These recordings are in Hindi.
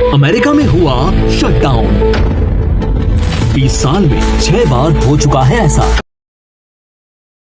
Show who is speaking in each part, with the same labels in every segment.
Speaker 1: अमेरिका में हुआ शटडाउन। 20 साल में 6 बार हो चुका है ऐसा।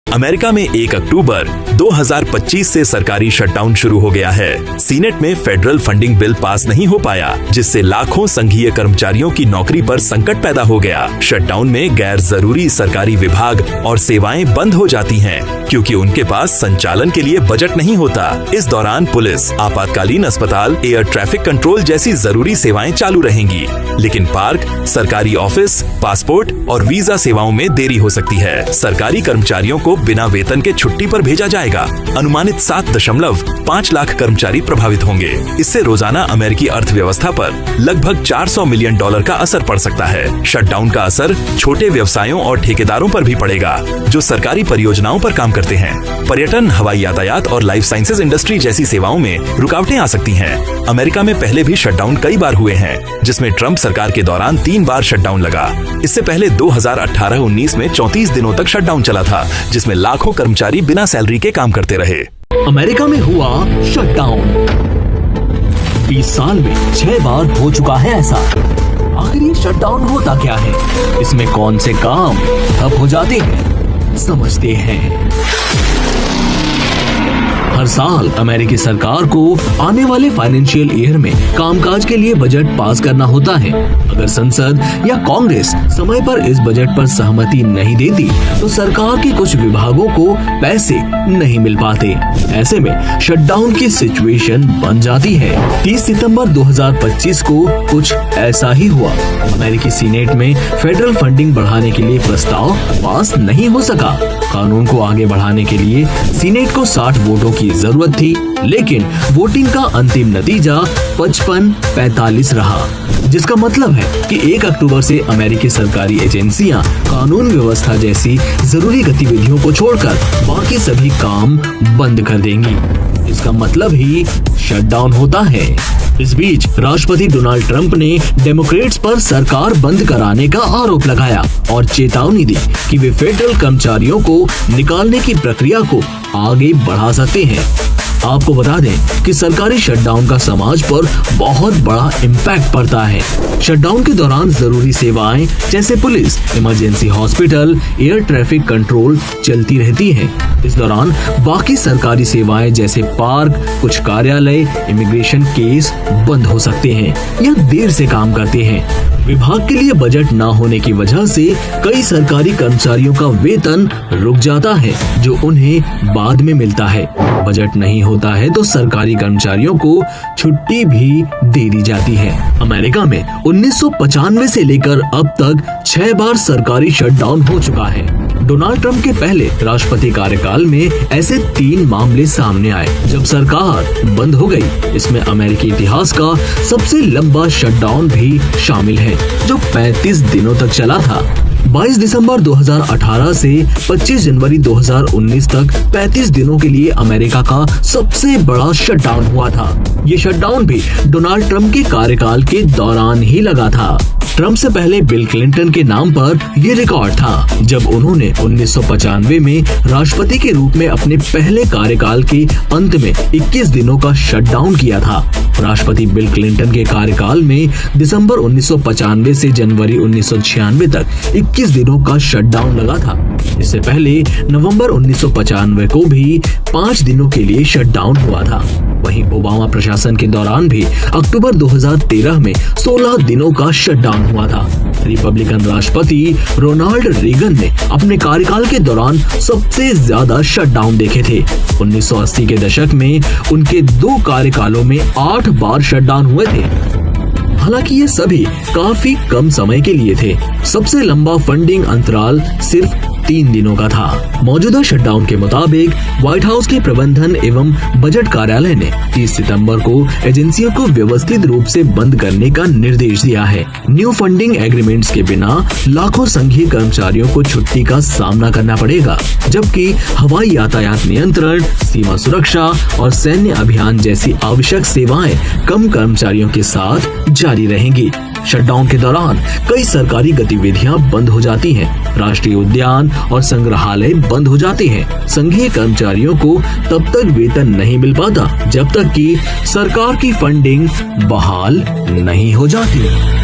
Speaker 2: अमेरिका में 1 अक्टूबर 2025 से सरकारी शटडाउन शुरू हो गया है। सीनेट में फेडरल फंडिंग बिल पास नहीं हो पाया, जिससे लाखों संघीय कर्मचारियों की नौकरी पर संकट पैदा हो गया। शटडाउन में गैर जरूरी सरकारी विभाग और सेवाएं बंद हो जाती हैं, क्योंकि उनके पास संचालन के लिए बजट नहीं होता। इस दौरान पुलिस, आपातकालीन अस्पताल, एयर ट्रैफिक कंट्रोल जैसी जरूरी सेवाएं चालू रहेंगी, लेकिन पार्क, सरकारी ऑफिस, पासपोर्ट और वीजा सेवाओं में देरी हो सकती है। सरकारी कर्मचारियों को बिना वेतन के छुट्टी पर भेजा जाएगा। अनुमानित 7.5 लाख कर्मचारी प्रभावित होंगे। इससे रोजाना अमेरिकी अर्थव्यवस्था पर लगभग $400 मिलियन का असर पड़ सकता है। शटडाउन का असर छोटे व्यवसायों और ठेकेदारों पर भी पड़ेगा, जो सरकारी परियोजनाओं पर काम करते हैं। पर्यटन, हवाई यातायात और लाइफ साइंसेज इंडस्ट्री जैसी सेवाओं में रुकावटें आ सकती हैं। अमेरिका में पहले भी शटडाउन कई बार हुए हैं, जिसमें ट्रंप सरकार के दौरान 3 बार शटडाउन लगा। इससे पहले 2018-19 में 34 दिनों तक शटडाउन चला था, जिसमें लाखों कर्मचारी बिना सैलरी के काम करते रहे।
Speaker 1: अमेरिका में हुआ शटडाउन। 20 साल में 6 बार हो चुका है ऐसा। आखिर ये शटडाउन होता क्या है? इसमें कौन से काम ठप हो जाते हैं, समझते हैं। हर साल अमेरिकी सरकार को आने वाले फाइनेंशियल ईयर में कामकाज के लिए बजट पास करना होता है। अगर संसद या कांग्रेस समय पर इस बजट पर सहमति नहीं देती, तो सरकार के कुछ विभागों को पैसे नहीं मिल पाते। ऐसे में शटडाउन की सिचुएशन बन जाती है। 30 सितंबर 2025 को कुछ ऐसा ही हुआ। अमेरिकी सीनेट में फेडरल फंडिंग बढ़ाने के लिए प्रस्ताव पास नहीं हो सका। कानून को आगे बढ़ाने के लिए सीनेट को 60 वोटों की जरूरत थी, लेकिन वोटिंग का अंतिम नतीजा 55-45 रहा, जिसका मतलब है कि 1 अक्टूबर से अमेरिकी सरकारी एजेंसियां कानून व्यवस्था जैसी जरूरी गतिविधियों को छोड़कर बाकी सभी काम बंद कर देंगी। इसका मतलब ही शटडाउन होता है। इस बीच राष्ट्रपति डोनाल्ड ट्रंप ने डेमोक्रेट्स पर सरकार बंद कराने का आरोप लगाया और चेतावनी दी कि वे फेडरल कर्मचारियों को निकालने की प्रक्रिया को आगे बढ़ा सकते हैं। आपको बता दें कि सरकारी शटडाउन का समाज पर बहुत बड़ा इम्पैक्ट पड़ता है। शटडाउन के दौरान जरूरी सेवाएं जैसे police, emergency hospital, air traffic control चलती रहती हैं। इस दौरान बाकी सरकारी सेवाएं जैसे पार्क, कुछ कार्यालय, इमिग्रेशन केस बंद हो सकते हैं या देर से काम करते हैं। विभाग के लिए बजट न होने की वजह से कई सरकारी कर्मचारियों का वेतन रुक जाता है, जो उन्हें बाद में मिलता है। बजट नहीं होता है तो सरकारी कर्मचारियों को छुट्टी भी दे दी जाती है। अमेरिका में 1995 से लेकर अब तक 6 बार सरकारी शटडाउन हो चुका है। डोनाल्ड ट्रंप के पहले राष्ट्रपति कार्यकाल में ऐसे 3 मामले सामने आए जब सरकार बंद हो गई। इसमें अमेरिकी इतिहास का सबसे लंबा शटडाउन भी शामिल है, जो 35 दिनों तक चला था। 22 दिसंबर 2018 से 25 जनवरी 2019 तक 35 दिनों के लिए अमेरिका का सबसे बड़ा शटडाउन हुआ था। ये शटडाउन भी डोनाल्ड ट्रंप के कार्यकाल के दौरान ही लगा था। ट्रंप से पहले बिल क्लिंटन के नाम पर ये रिकॉर्ड था, जब उन्होंने 1995 में राष्ट्रपति के रूप में अपने पहले कार्यकाल के अंत में 21 दिनों का शटडाउन किया था। राष्ट्रपति बिल क्लिंटन के कार्यकाल में दिसंबर 1995 से जनवरी 1996 तक 21 दिनों का शटडाउन लगा था। इससे पहले नवंबर 1995 को भी 5 दिनों के लिए शटडाउन हुआ था। वहीं ओबामा प्रशासन के दौरान भी अक्टूबर 2013 में 16 दिनों का शटडाउन हुआ था। रिपब्लिकन राष्ट्रपति रोनाल्ड रीगन ने अपने कार्यकाल के दौरान सबसे ज्यादा शटडाउन देखे थे। 1980 के दशक में उनके 2 कार्यकालों में 8 बार शटडाउन हुए थे। हालांकि ये सभी काफी कम समय के लिए थे। सबसे लंबा फंडिंग अंतराल सिर्फ 3 दिनों का था। मौजूदा शटडाउन के मुताबिक व्हाइट हाउस के प्रबंधन एवं बजट कार्यालय ने 30 सितंबर को एजेंसियों को व्यवस्थित रूप से बंद करने का निर्देश दिया है। न्यू फंडिंग एग्रीमेंट्स के बिना लाखों संघीय कर्मचारियों को छुट्टी का सामना करना पड़ेगा, जबकि हवाई यातायात नियंत्रण, सीमा सुरक्षा और सैन्य अभियान जैसी आवश्यक सेवाएं कम कर्मचारियों के साथ जारी रहेंगी। शटडाउन के दौरान कई सरकारी गतिविधियां बंद हो जाती हैं, राष्ट्रीय उद्यान और संग्रहालय बंद हो जाते हैं। संघीय कर्मचारियों को तब तक वेतन नहीं मिल पाता जब तक कि सरकार की फंडिंग बहाल नहीं हो जाती।